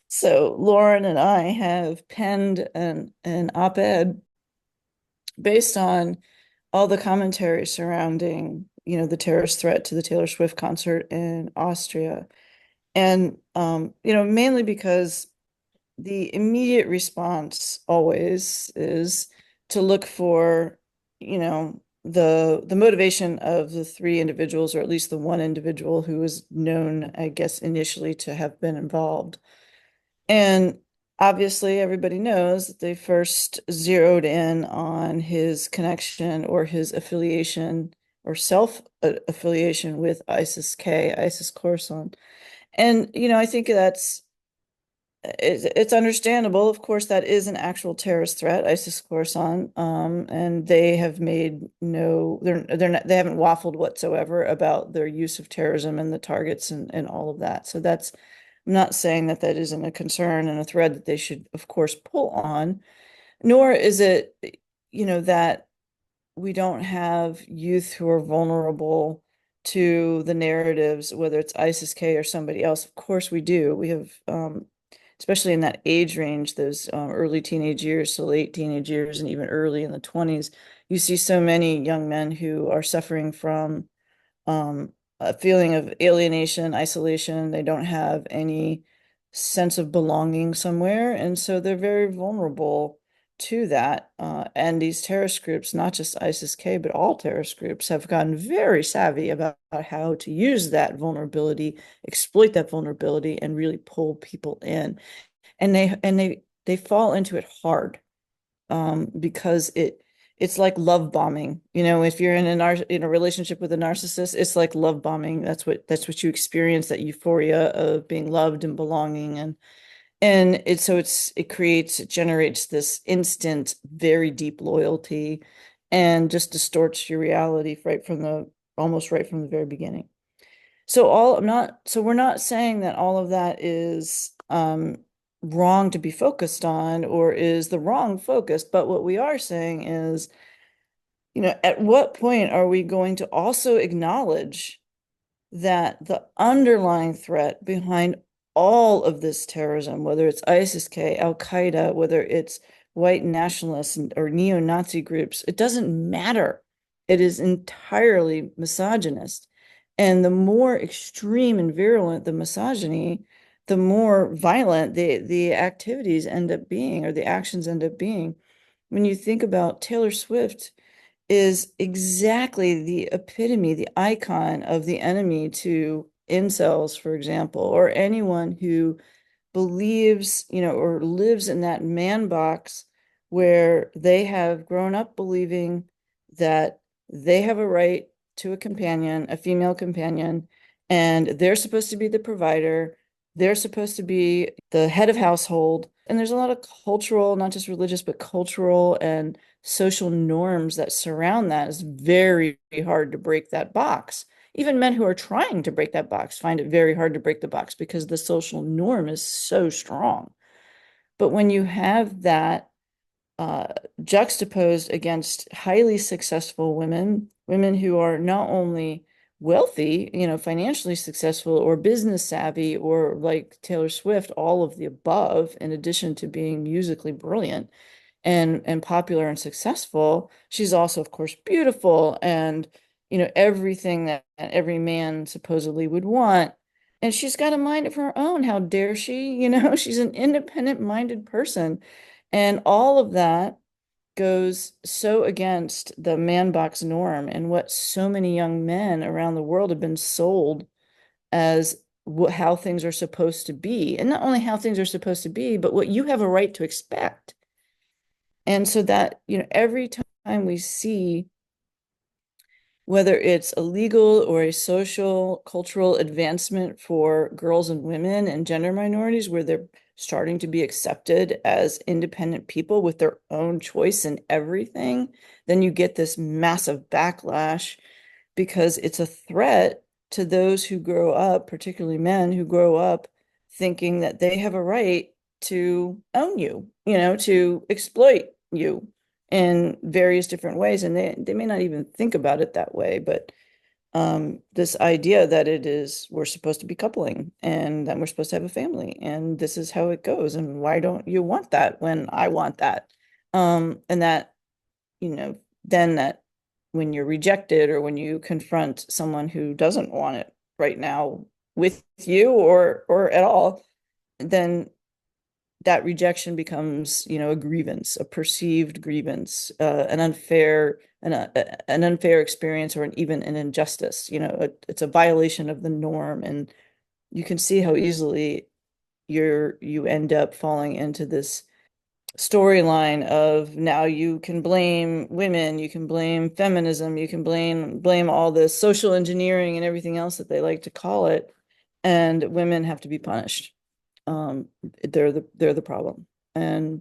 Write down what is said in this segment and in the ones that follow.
So Lauren and I have penned an op-ed based on all the commentary surrounding, the terrorist threat to the Taylor Swift concert in Austria. And mainly because the immediate response always is to look for, the motivation of the three individuals, or at least the one individual who was known, I guess, initially to have been involved. And obviously, everybody knows that they first zeroed in on his connection or his affiliation or self affiliation with ISIS-K, ISIS Khorasan. And, I think it's understandable. Of course, that is an actual terrorist threat, ISIS Khorasan, and they have made no, they're not, they haven't waffled whatsoever about their use of terrorism and the targets and all of that. So I'm not saying that that isn't a concern and a thread that they should, of course, pull on, nor is it, that we don't have youth who are vulnerable to the narratives, whether it's ISIS-K or somebody else. Of course we do. We have, especially in that age range, those early teenage years to late teenage years, and even early in the 20s, you see so many young men who are suffering from a feeling of alienation, isolation. They don't have any sense of belonging somewhere. And so they're very vulnerable to that. And these terrorist groups, not just ISIS-K, but all terrorist groups, have gotten very savvy about how to use that vulnerability, exploit that vulnerability, and really pull people in. And they fall into it hard, because it's like love bombing. If you're in a relationship with a narcissist, it's like love bombing. That's what you experience, that euphoria of being loved and belonging, and it generates this instant, very deep loyalty, and just distorts your reality almost right from the very beginning. So we're not saying that all of that is wrong to be focused on, or is the wrong focus, but what we are saying is, at what point are we going to also acknowledge that the underlying threat behind all of this terrorism, whether it's ISIS-K, Al-Qaeda, whether it's white nationalists or neo-Nazi groups, it doesn't matter. It is entirely misogynist. And the more extreme and virulent the misogyny, the more violent the activities end up being, or the actions end up being. When you think about Taylor Swift, is exactly the epitome, the icon of the enemy to incels, for example, or anyone who believes, or lives in that man box where they have grown up believing that they have a right to a companion, a female companion, and they're supposed to be the provider. They're supposed to be the head of household. And there's a lot of cultural, not just religious, but cultural and social norms that surround that. It's very hard to break that box. Even men who are trying to break that box find it very hard to break the box because the social norm is so strong. But when you have that uh, juxtaposed against highly successful women who are not only wealthy, financially successful or business savvy, or like Taylor Swift, all of the above, in addition to being musically brilliant and popular and successful, she's also, of course, beautiful and, everything that every man supposedly would want. And she's got a mind of her own. How dare she? She's an independent-minded person. And all of that goes so against the man box norm and what so many young men around the world have been sold as how things are supposed to be. And not only how things are supposed to be, but what you have a right to expect. And so that, every time we see, whether it's a legal or a social, cultural advancement for girls and women and gender minorities, where they're starting to be accepted as independent people with their own choice in everything, then you get this massive backlash, because it's a threat to those who grow up, particularly men who grow up thinking that they have a right to own you, to exploit you in various different ways. And they may not even think about it that way, but this idea that we're supposed to be coupling and that we're supposed to have a family and this is how it goes. And why don't you want that when I want that? And that, then that when you're rejected or when you confront someone who doesn't want it right now with you or at all, then that rejection becomes, a grievance, a perceived grievance, an unfair experience, or even an injustice. It's a violation of the norm, and you can see how easily you end up falling into this storyline of now you can blame women, you can blame feminism, you can blame all this social engineering and everything else that they like to call it, and women have to be punished. They're the problem. And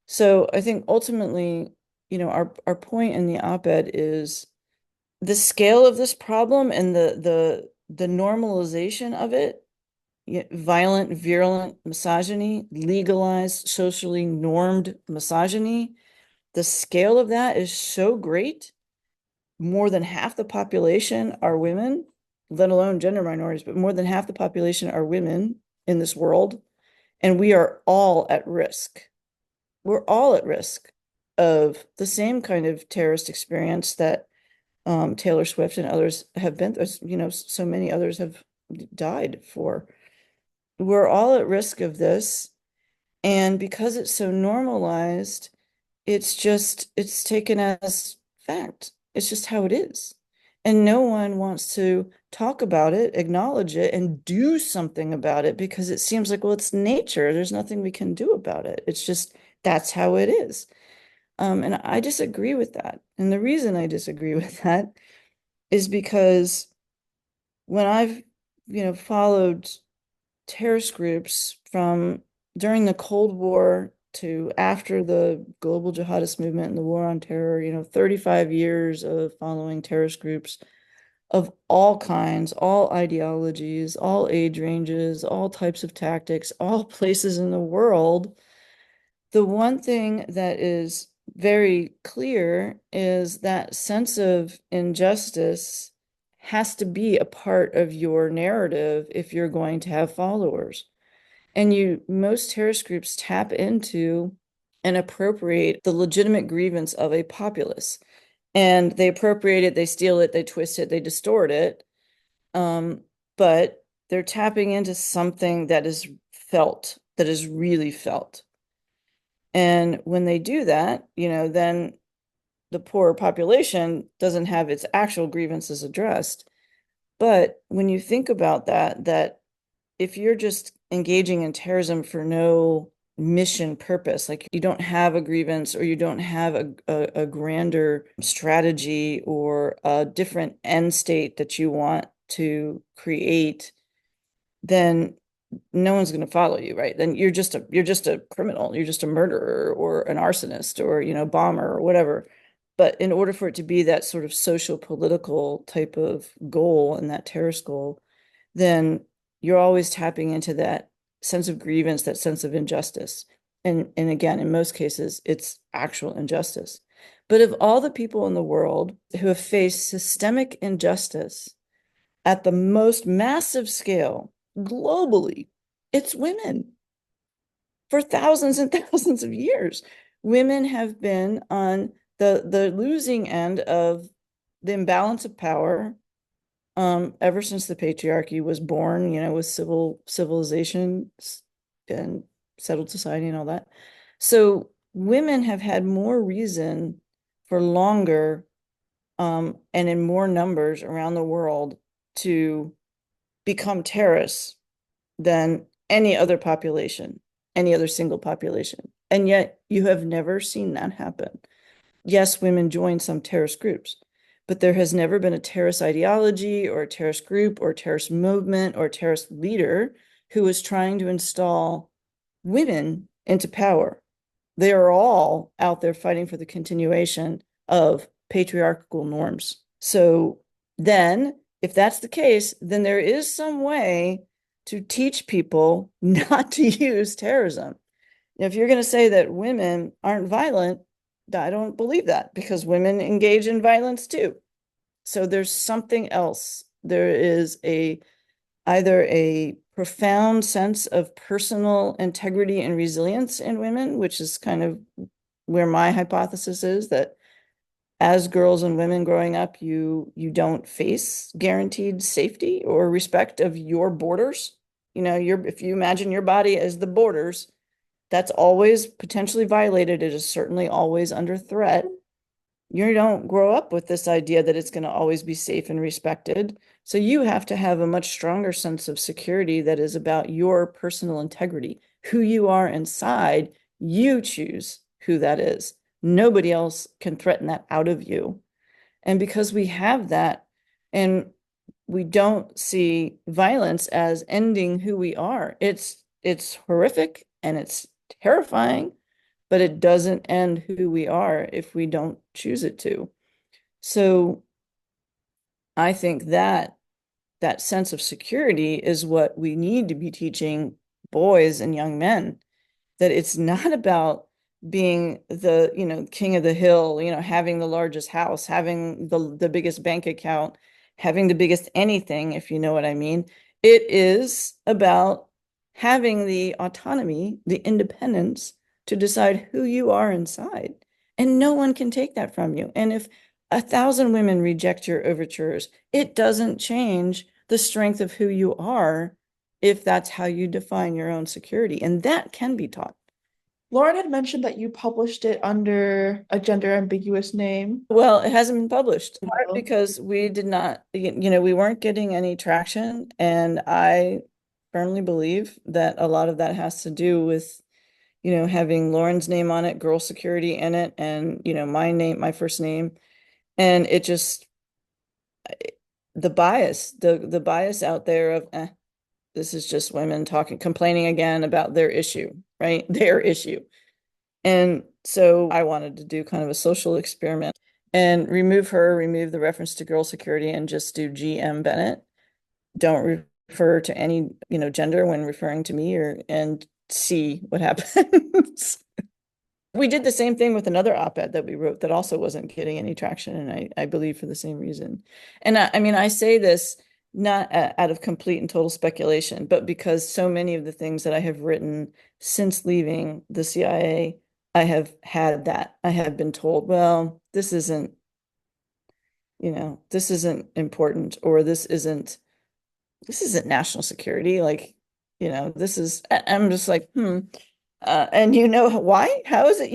so I think ultimately, our point in the op-ed is the scale of this problem and the normalization of it, violent, virulent misogyny, legalized, socially normed misogyny. The scale of that is so great. More than half the population are women, let alone gender minorities, but more than half the population are women in this world. And we are all at risk. We're all at risk of the same kind of terrorist experience that Taylor Swift and others have been, so many others have died for. We're all at risk of this. And because it's so normalized, it's taken as fact. It's just how it is. And no one wants to talk about it, acknowledge it, and do something about it because it seems like, well, it's nature. There's nothing we can do about it. It's just, that's how it is. And I disagree with that. And the reason I disagree with that is because when I've, followed terrorist groups from during the Cold War to after the global jihadist movement and the war on terror, 35 years of following terrorist groups of all kinds, all ideologies, all age ranges, all types of tactics, all places in the world. The one thing that is very clear is that sense of injustice has to be a part of your narrative if you're going to have followers. And most terrorist groups tap into and appropriate the legitimate grievance of a populace. And they appropriate it, they steal it, they twist it, they distort it. But they're tapping into something that is felt, that is really felt. And when they do that, then the poor population doesn't have its actual grievances addressed. But when you think about that if you're just engaging in terrorism for no mission purpose, like you don't have a grievance or you don't have a grander strategy or a different end state that you want to create, then no one's going to follow you, right? Then you're just a criminal, you're just a murderer or an arsonist or, bomber or whatever. But in order for it to be that sort of social political type of goal and that terrorist goal, then you're always tapping into that sense of grievance, that sense of injustice. And again, in most cases, it's actual injustice. But of all the people in the world who have faced systemic injustice at the most massive scale globally, it's women. For thousands and thousands of years, women have been on the losing end of the imbalance of power ever since the patriarchy was born, with civilization and settled society and all that. So women have had more reason for longer and in more numbers around the world to become terrorists than any other population, any other single population. And yet you have never seen that happen. Yes, women join some terrorist groups, but there has never been a terrorist ideology or a terrorist group or terrorist movement or terrorist leader who is trying to install women into power. They are all out there fighting for the continuation of patriarchal norms. So then, if that's the case, then there is some way to teach people not to use terrorism. If you're going to say that women aren't violent, I don't believe that because women engage in violence too. So there's something else. There is either a profound sense of personal integrity and resilience in women, which is kind of where my hypothesis is that as girls and women growing up, you don't face guaranteed safety or respect of your borders. If you imagine your body as the borders, that's always potentially violated. It is certainly always under threat. You don't grow up with this idea that it's going to always be safe and respected. So you have to have a much stronger sense of security that is about your personal integrity, who you are inside. You choose who that is. Nobody else can threaten that out of you. And because we have that, and we don't see violence as ending who we are, it's horrific and it's terrifying, but it doesn't end who we are if we don't choose it to. So I think that that sense of security is what we need to be teaching boys and young men, that it's not about being the, king of the hill, having the largest house, having the biggest bank account, having the biggest anything, if you know what I mean. It is about having the autonomy, the independence to decide who you are inside. And no one can take that from you. And if 1,000 women reject your overtures, it doesn't change the strength of who you are if that's how you define your own security. And that can be taught. Lauren had mentioned that you published it under a gender ambiguous name. Well, it hasn't been published Oh. because we did not, we weren't getting any traction. And I firmly believe that a lot of that has to do with, having Lauren's name on it, girl security in it, and, my name, my first name. And it just, the bias out there of, this is just women talking, complaining again about their issue, right? Their issue. And so I wanted to do kind of a social experiment and remove the reference to girl security and just do GM Bennett. Don't refer to any, gender when referring to me and see what happens. We did the same thing with another op-ed that we wrote that also wasn't getting any traction, and I believe for the same reason. And I mean, I say this not out of complete and total speculation, but because so many of the things that I have written since leaving the CIA, I have had that. I have been told, well, this isn't important, or this isn't national security. Like, I'm just like, and why? How is it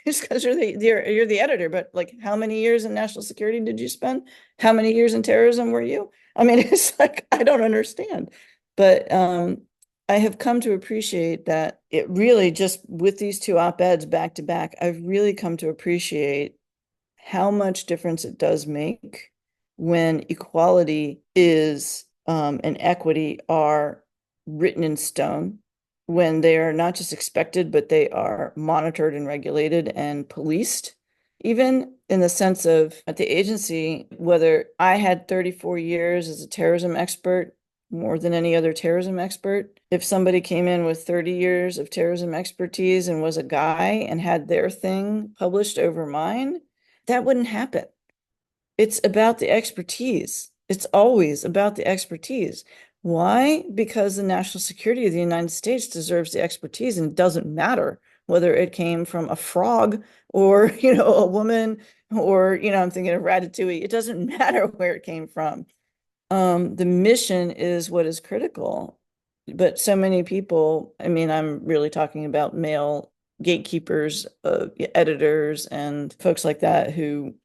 Just because you're the editor, but like how many years in national security did you spend? How many years in terrorism were you? I mean, it's like I don't understand. But I have come to appreciate that it really just with these two op-eds back to back, I've really come to appreciate how much difference it does make when equality is and equity are written in stone, when they are not just expected, but they are monitored and regulated and policed, even in the sense of at the agency, whether I had 34 years as a terrorism expert, more than any other terrorism expert. If somebody came in with 30 years of terrorism expertise and was a guy and had their thing published over mine, that wouldn't happen. It's about the expertise. It's always about the expertise. Why? Because the national security of the United States deserves the expertise, and it doesn't matter whether it came from a frog or, a woman or, I'm thinking of Ratatouille. It doesn't matter where it came from. The mission is what is critical. But so many people, I mean, I'm really talking about male gatekeepers, editors, and folks like that who,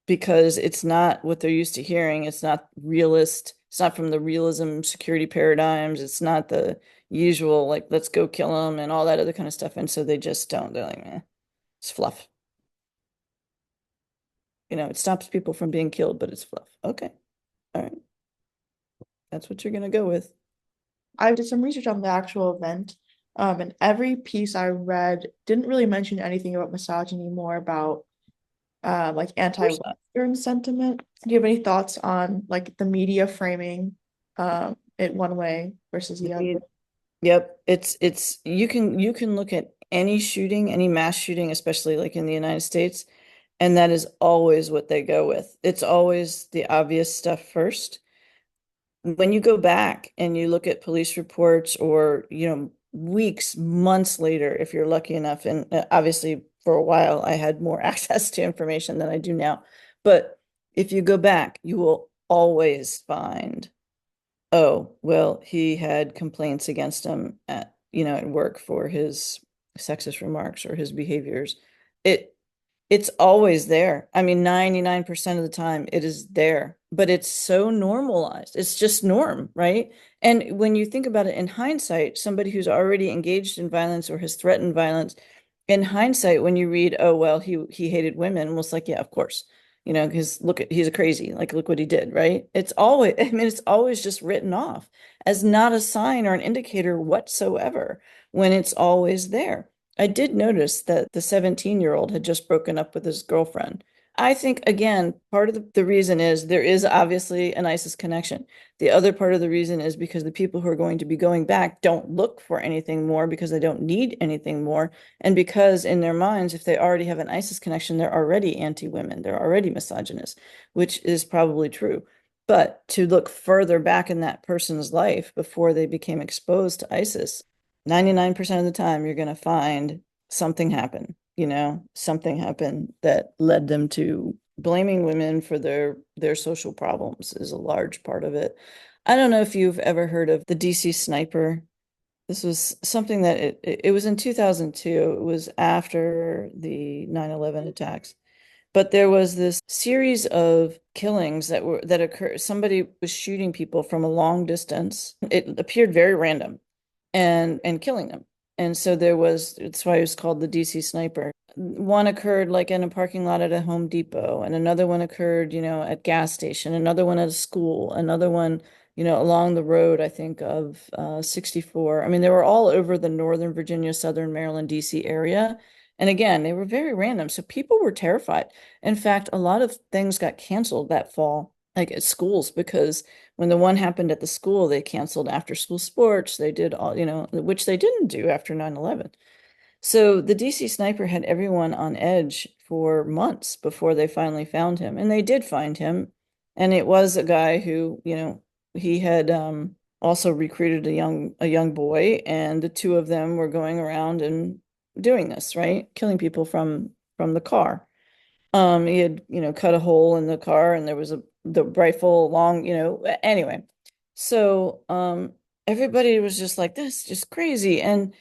because it's not what they're used to hearing, it's not realist, it's not from the realism security paradigms, it's not the usual, like, let's go kill them and all that other kind of stuff. And so they just don't, they're like, it's fluff. It stops people from being killed, but it's fluff. Okay. All right. That's what you're going to go with. I did some research on the actual event, and every piece I read didn't really mention anything about misogyny, more about like Of course not. anti-Western sentiment. Do you have any thoughts on like the media framing it one way versus the other? Yep. You can look at any shooting, any mass shooting, especially like in the United States, And that is always what they go with. It's always the obvious stuff first. When you go back and you look at police reports or, weeks, months later, if you're lucky enough, and obviously for a while I had more access to information than I do now, but if you go back, you will always find, oh, well, he had complaints against him at work for his sexist remarks or his behaviors. It it's always there. I mean, 99% of the time it is there, but it's so normalized. It's just norm, right? And when you think about it in hindsight, somebody who's already engaged in violence or has threatened violence, in hindsight, when you read, oh, well, he hated women, almost like, yeah, of course, because he's a crazy, like, look what he did, right? It's always, I mean, it's always just written off as not a sign or an indicator whatsoever when it's always there. I did notice that the 17-year-old had just broken up with his girlfriend. I think, again, part of the reason is there is obviously an ISIS connection. The other part of the reason is because the people who are going to be going back don't look for anything more because they don't need anything more. And because in their minds, if they already have an ISIS connection, they're already anti-women, they're already misogynist, which is probably true. But to look further back in that person's life before they became exposed to ISIS, 99% of the time, you're going to find something happen, something happened that led them to blaming women for their social problems is a large part of it. I don't know if you've ever heard of the DC sniper. This was something that it was in 2002. It was after the 9/11 attacks. But there was this series of killings that occurred. Somebody was shooting people from a long distance. It appeared very random and killing them. And so that's why it was called the DC sniper. One occurred like in a parking lot at a Home Depot, and another one occurred, at gas station, another one at a school, another one, along the road, I think of 64. I mean, they were all over the Northern Virginia, Southern Maryland, DC area. And again, they were very random. So people were terrified. In fact, a lot of things got canceled that fall, like at schools, because when the one happened at the school, they canceled after school sports. They did all, which they didn't do after 9/11. So the DC sniper had everyone on edge for months before they finally found him. And they did find him. And it was a guy who, he had also recruited a young boy, and the two of them were going around and doing this, right? Killing people from the car. He had, cut a hole in the car and there was the rifle along, anyway. So, everybody was just like, this, just crazy. And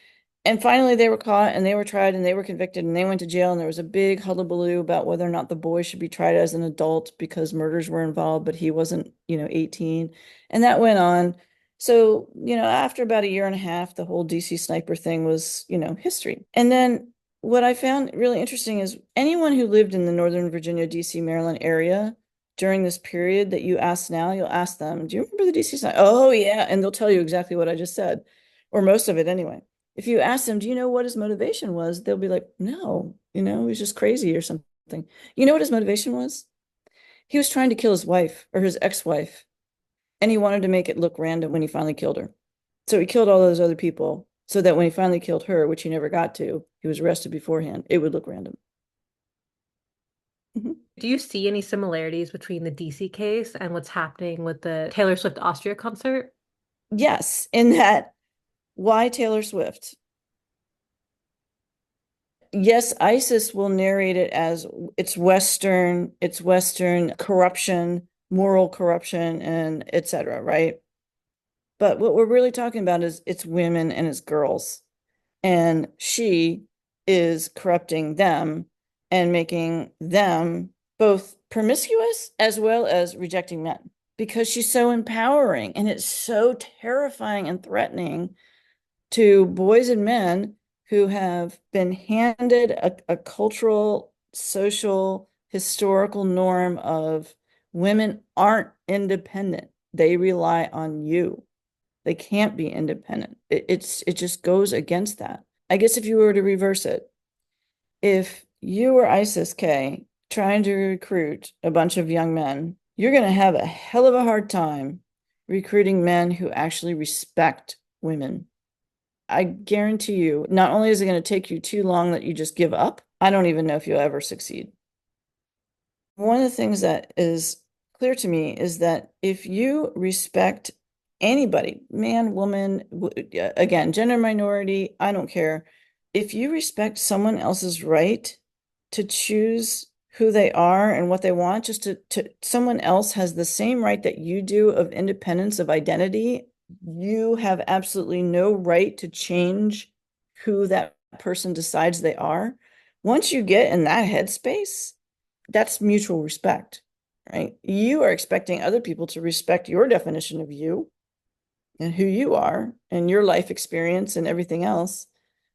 finally they were caught and they were tried and they were convicted and they went to jail, and there was a big hullabaloo about whether or not the boy should be tried as an adult because murders were involved, but he wasn't, 18. And that went on. So, after about a year and a half, the whole DC sniper thing was, history. And then what I found really interesting is anyone who lived in the Northern Virginia, DC, Maryland area during this period that you ask now, you'll ask them, do you remember the DC sniper? Oh, yeah. And they'll tell you exactly what I just said, or most of it anyway. If you ask them, do you know what his motivation was? They'll be like, no, he was just crazy or something. You know what his motivation was? He was trying to kill his wife or his ex-wife, and he wanted to make it look random when he finally killed her. So he killed all those other people so that when he finally killed her, which he never got to, he was arrested beforehand, it would look random. Mhm. Do you see any similarities between the DC case and what's happening with the Taylor Swift Austria concert? Yes, in that, why Taylor Swift? Yes, ISIS will narrate it as it's Western corruption, moral corruption, and etc., right? But what we're really talking about is it's women and it's girls. And she is corrupting them and making them both promiscuous as well as rejecting men because she's so empowering, and it's so terrifying and threatening to boys and men who have been handed a cultural, social, historical norm of women aren't independent. They rely on you. They can't be independent. It just goes against that. I guess if you were to reverse it, if you were ISIS-K trying to recruit a bunch of young men, you're going to have a hell of a hard time recruiting men who actually respect women. I guarantee you, not only is it going to take you too long that you just give up, I don't even know if you'll ever succeed. one of the things that is clear to me is that if you respect anybody, man, woman, again, gender minority, I don't care. If you respect someone else's right to choose who they are and what they want, just to someone else has the same right that you do of independence of identity, you have absolutely no right to change who that person decides they are. Once you get in that headspace, that's mutual respect, right? You are expecting other people to respect your definition of you and who you are and your life experience and everything else.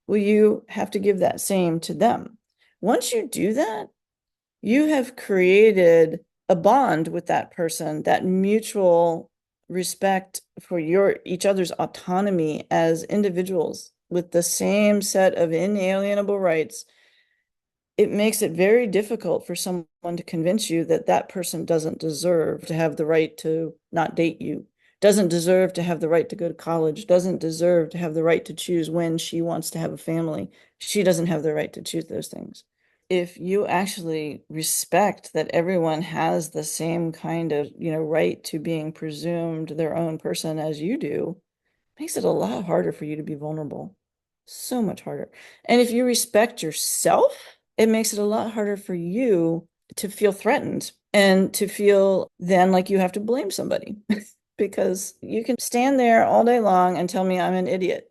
Well, you have to give that same to them. Once you do that, you have created a bond with that person, that mutual respect for each other's autonomy as individuals with the same set of inalienable rights. It makes it very difficult for someone to convince you that that person doesn't deserve to have the right to not date you, doesn't deserve to have the right to go to college, doesn't deserve to have the right to choose when she wants to have a family. She doesn't have the right to choose those things. If you actually respect that everyone has the same kind of, right to being presumed their own person as you do, it makes it a lot harder for you to be vulnerable. So much harder. And if you respect yourself, it makes it a lot harder for you to feel threatened and to feel then like you have to blame somebody because you can stand there all day long and tell me I'm an idiot.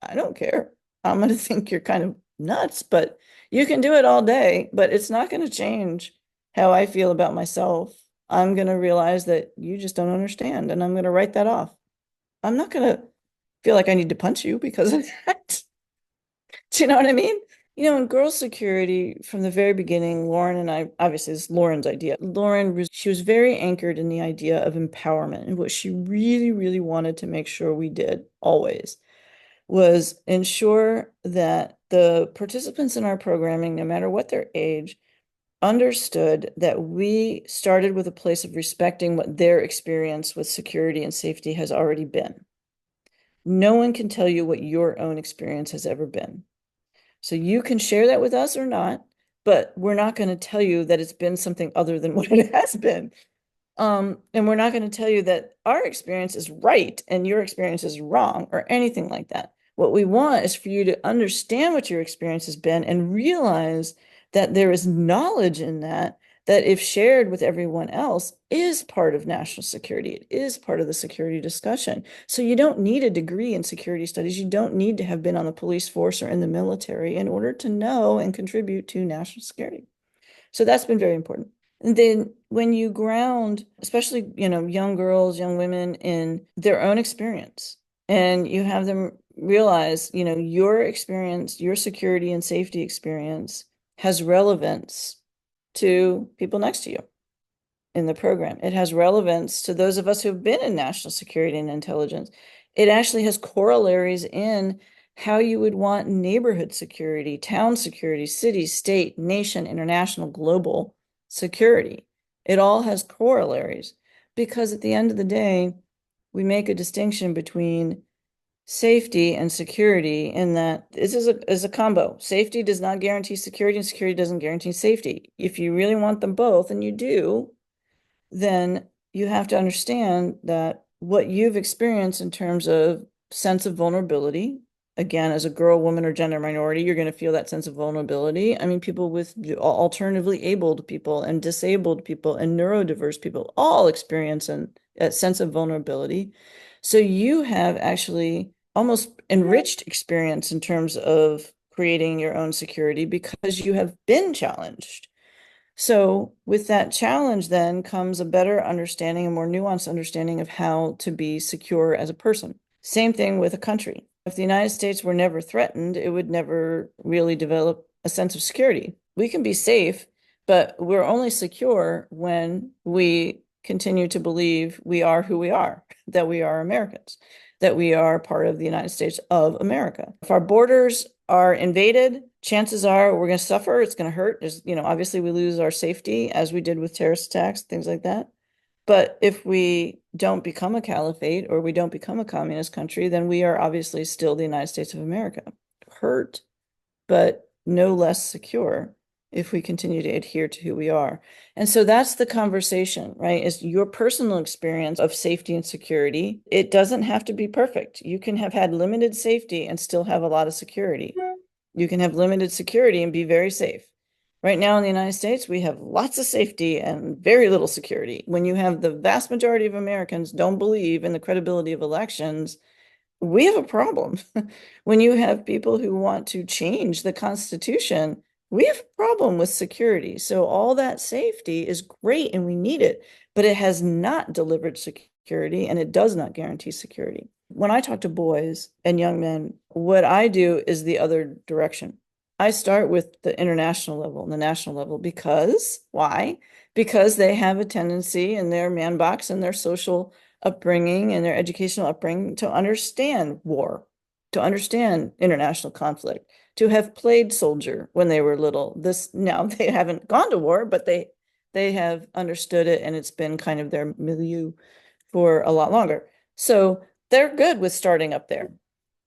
I don't care. I'm going to think you're kind of nuts, but you can do it all day, but it's not going to change how I feel about myself. I'm going to realize that you just don't understand, and I'm going to write that off. I'm not going to feel like I need to punch you because of that. Do you know what I mean? In girls' security, from the very beginning, Lauren and I, obviously, it's Lauren's idea. She was very anchored in the idea of empowerment, and what she really, really wanted to make sure we did always was ensure that the participants in our programming, no matter what their age, understood that we started with a place of respecting what their experience with security and safety has already been. No one can tell you what your own experience has ever been. So you can share that with us or not, but we're not going to tell you that it's been something other than what it has been. And we're not going to tell you that our experience is right and your experience is wrong or anything like that. What we want is for you to understand what your experience has been and realize that there is knowledge in that, that if shared with everyone else is part of national security. It is part of the security discussion. So you don't need a degree in security studies. You don't need to have been on the police force or in the military in order to know and contribute to national security. So that's been very important. And then when you ground, especially, young girls, young women in their own experience, and you have them realize, your experience, your security and safety experience has relevance to people next to you in the program. It has relevance to those of us who've been in national security and intelligence. It actually has corollaries in how you would want neighborhood security, town security, city, state, nation, international, global security. It all has corollaries because at the end of the day, we make a distinction between safety and security in that this is a combo. Safety does not guarantee security and security doesn't guarantee safety. If you really want them both, and you do, then you have to understand that what you've experienced in terms of sense of vulnerability, again, as a girl, woman, or gender minority, you're going to feel that sense of vulnerability. I mean, people with alternatively abled people and disabled people and neurodiverse people all experience a sense of vulnerability. So you have actually almost enriched experience in terms of creating your own security because you have been challenged. So with that challenge then comes a better understanding, a more nuanced understanding of how to be secure as a person. Same thing with a country. If the United States were never threatened, it would never really develop a sense of security. We can be safe, but we're only secure when we continue to believe we are who we are, that we are Americans, that we are part of the United States of America. If our borders are invaded, chances are we're going to suffer. It's going to hurt. There's, obviously we lose our safety as we did with terrorist attacks, things like that. But if we don't become a caliphate or we don't become a communist country, then we are obviously still the United States of America. Hurt, but no less secure. if we continue to adhere to who we are. And so that's the conversation, right? Is your personal experience of safety and security. It doesn't have to be perfect. You can have had limited safety and still have a lot of security. You can have limited security and be very safe. Right now in the United States, we have lots of safety and very little security. When you have the vast majority of Americans don't believe in the credibility of elections, we have a problem. When you have people who want to change the Constitution, we have a problem with security. So all that safety is great and we need it, but it has not delivered security and it does not guarantee security. When I talk to boys and young men, what I do is the other direction. I start with the international level and the national level because why? Because they have a tendency in their man box and their social upbringing and their educational upbringing to understand war, to understand international conflict, to have played soldier when they were little. This now they haven't gone to war, but they have understood it and it's been kind of their milieu for a lot longer. So they're good with starting up there.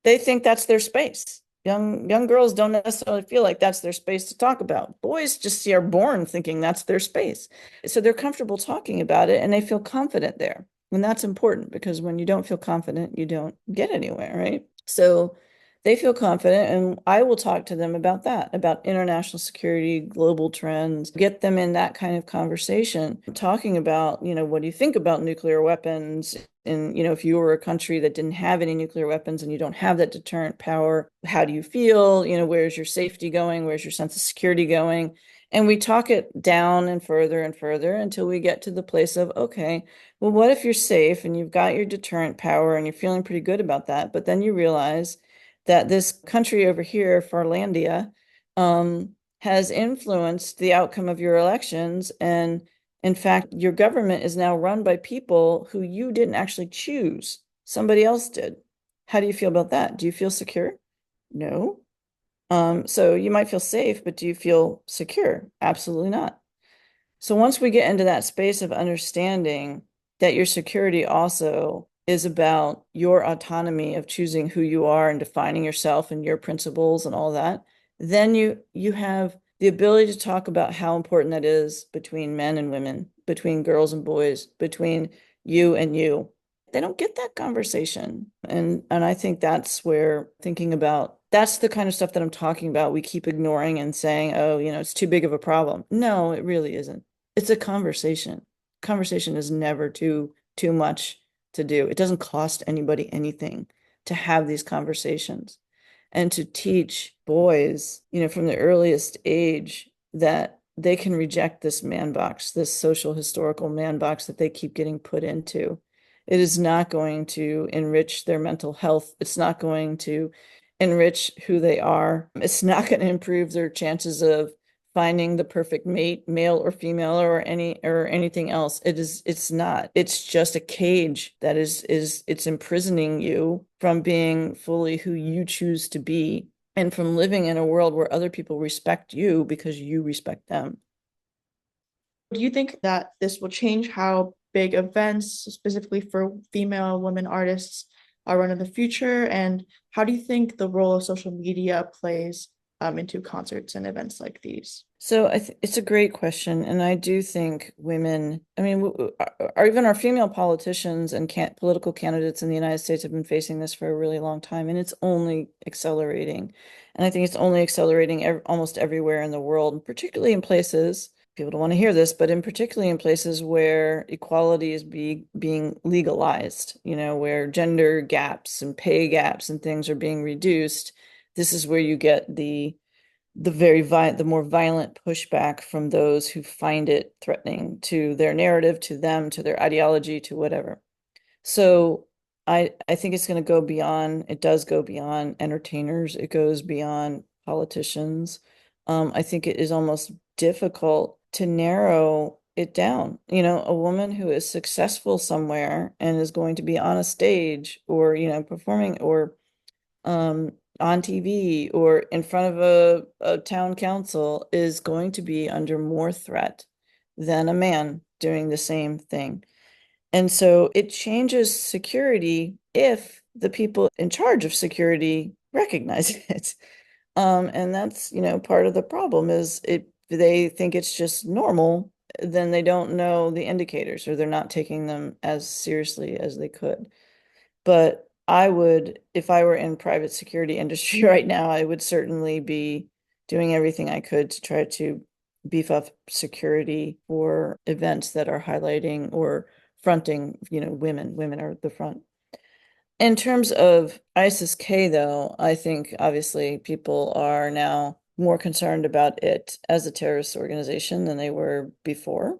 They think that's their space. Young girls don't necessarily feel like that's their space to talk about. Boys just are born thinking that's their space. So they're comfortable talking about it and they feel confident there. And that's important because when you don't feel confident, you don't get anywhere, right? So they feel confident, and I will talk to them about that, about international security, global trends, get them in that kind of conversation, talking about, what do you think about nuclear weapons? And, if you were a country that didn't have any nuclear weapons and you don't have that deterrent power, how do you feel? Where's your safety going? Where's your sense of security going? And we talk it down and further until we get to the place of, okay, well, what if you're safe and you've got your deterrent power and you're feeling pretty good about that, but then you realize that this country over here, Farlandia, has influenced the outcome of your elections. And in fact, your government is now run by people who you didn't actually choose. Somebody else did. How do you feel about that? Do you feel secure? No. So you might feel safe, but do you feel secure? Absolutely not. So once we get into that space of understanding that your security also is about your autonomy of choosing who you are and defining yourself and your principles and all that, then you have the ability to talk about how important that is between men and women, between girls and boys, between you and you. They don't get that conversation. And I think that's where thinking about that's the kind of stuff that I'm talking about. We keep ignoring and saying, oh, it's too big of a problem. No, it really isn't. It's a conversation. Conversation is never too much to do. It doesn't cost anybody anything to have these conversations and to teach boys, from the earliest age that they can reject this man box, this social historical man box that they keep getting put into. It is not going to enrich their mental health. It's not going to enrich who they are. It's not going to improve their chances of finding the perfect mate, male or female, or anything else. It's not. It's just a cage that it's imprisoning you from being fully who you choose to be and from living in a world where other people respect you because you respect them. Do you think that this will change how big events, specifically for female women artists, are run in the future? And how do you think the role of social media plays into concerts and events like these? So it's a great question. And I do think women, or even our female politicians and political candidates in the United States have been facing this for a really long time, and it's only accelerating. And I think it's only accelerating almost everywhere in the world, particularly in places, people don't want to hear this, but particularly in places where equality is being legalized, where gender gaps and pay gaps and things are being reduced. This is where you get the more violent pushback from those who find it threatening to their narrative, to them, to their ideology, to whatever. So I think it's going to go beyond, it does go beyond entertainers. It goes beyond politicians. I think it is almost difficult to narrow it down. A woman who is successful somewhere and is going to be on a stage or, performing or on TV or in front of a town council is going to be under more threat than a man doing the same thing. And so it changes security if the people in charge of security recognize it. And that's, part of the problem is it they think it's just normal, then they don't know the indicators, or they're not taking them as seriously as they could. But I would, if I were in private security industry right now, I would certainly be doing everything I could to try to beef up security for events that are highlighting or fronting, women. Women are the front. In terms of ISIS-K, though, I think obviously people are now more concerned about it as a terrorist organization than they were before.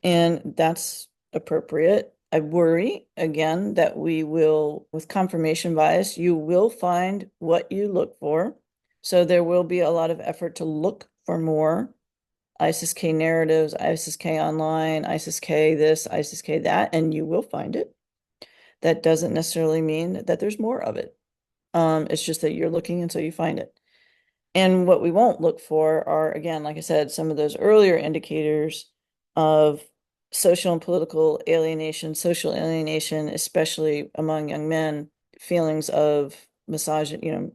And that's appropriate. I worry, again, that we will, with confirmation bias, you will find what you look for. So there will be a lot of effort to look for more ISIS-K narratives, ISIS-K online, ISIS-K this, ISIS-K that, and you will find it. That doesn't necessarily mean that there's more of it. It's just that you're looking until you find it. And what we won't look for are, again, like I said, some of those earlier indicators of social and political alienation, social alienation, especially among young men, feelings of misogyny,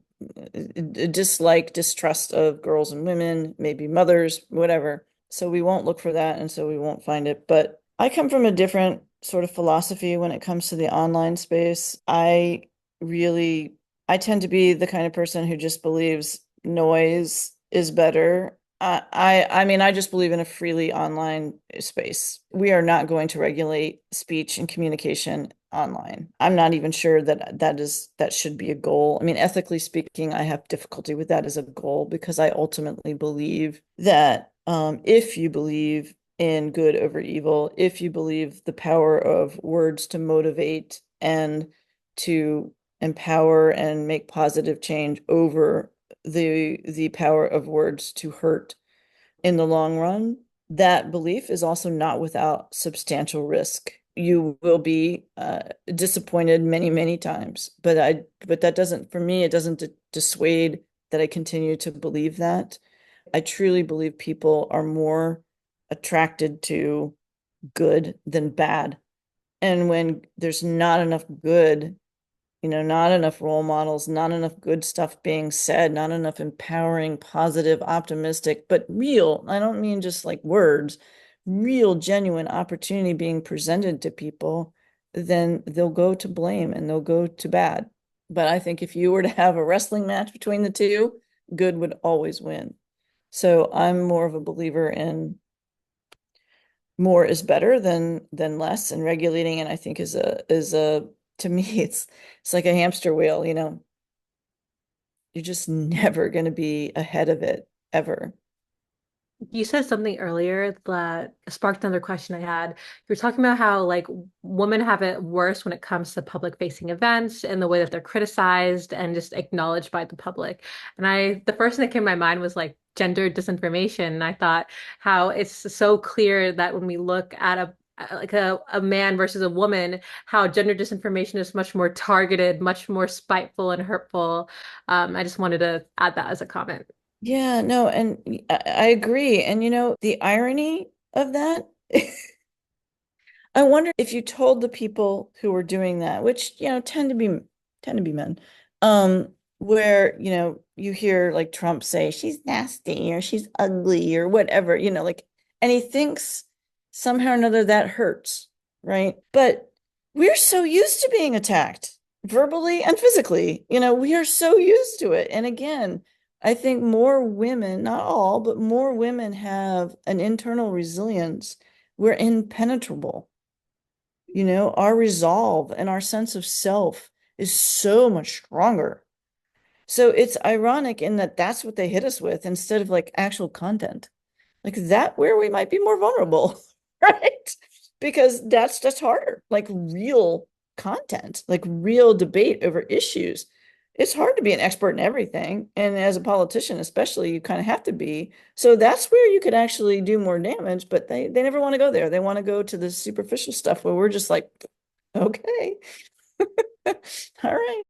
dislike, distrust of girls and women, maybe mothers, whatever. So we won't look for that, and so we won't find it. But I come from a different sort of philosophy when it comes to the online space. I tend to be the kind of person who just believes noise is better. I mean, I just believe in a freely online space. We are not going to regulate speech and communication online. I'm not even sure that should be a goal. I mean, ethically speaking, I have difficulty with that as a goal, because I ultimately believe that if you believe in good over evil, if you believe the power of words to motivate and to empower and make positive change over the power of words to hurt in the long run, that belief is also not without substantial risk. You will be disappointed many, many times, but that doesn't, for me, it doesn't dissuade that I continue to believe that. I truly believe people are more attracted to good than bad. And when there's not enough good, not enough role models, not enough good stuff being said, not enough empowering, positive, optimistic, but real, I don't mean just like words, real, genuine opportunity being presented to people, then they'll go to blame and they'll go to bad. But I think if you were to have a wrestling match between the two, good would always win. So I'm more of a believer in more is better than less, and regulating, and I think is a to me it's like a hamster wheel, you're just never going to be ahead of it ever. You said something earlier that sparked another question I had. You were talking about how like women have it worse when it comes to public facing events and the way that they're criticized and just acknowledged by the public. And the first thing that came to my mind was like gender disinformation. And I thought how it's so clear that when we look at a man versus a woman, how gender disinformation is much more targeted, much more spiteful and hurtful. I just wanted to add that as a comment. Yeah, no, and I agree. And the irony of that, I wonder if you told the people who were doing that, which, tend to be men, where, you hear like Trump say she's nasty or she's ugly or whatever, like, and he thinks somehow or another that hurts, right? But we're so used to being attacked verbally and physically, we are so used to it. And again, I think more women, not all, but more women have an internal resilience. We're impenetrable. Our resolve and our sense of self is so much stronger. So it's ironic in that that's what they hit us with instead of like actual content. Like that where we might be more vulnerable, right? Because that's harder. Like real content, like real debate over issues. It's hard to be an expert in everything. And as a politician, especially, you kind of have to be. So that's where you could actually do more damage, but they never want to go there. They want to go to the superficial stuff where we're just like, okay. All right.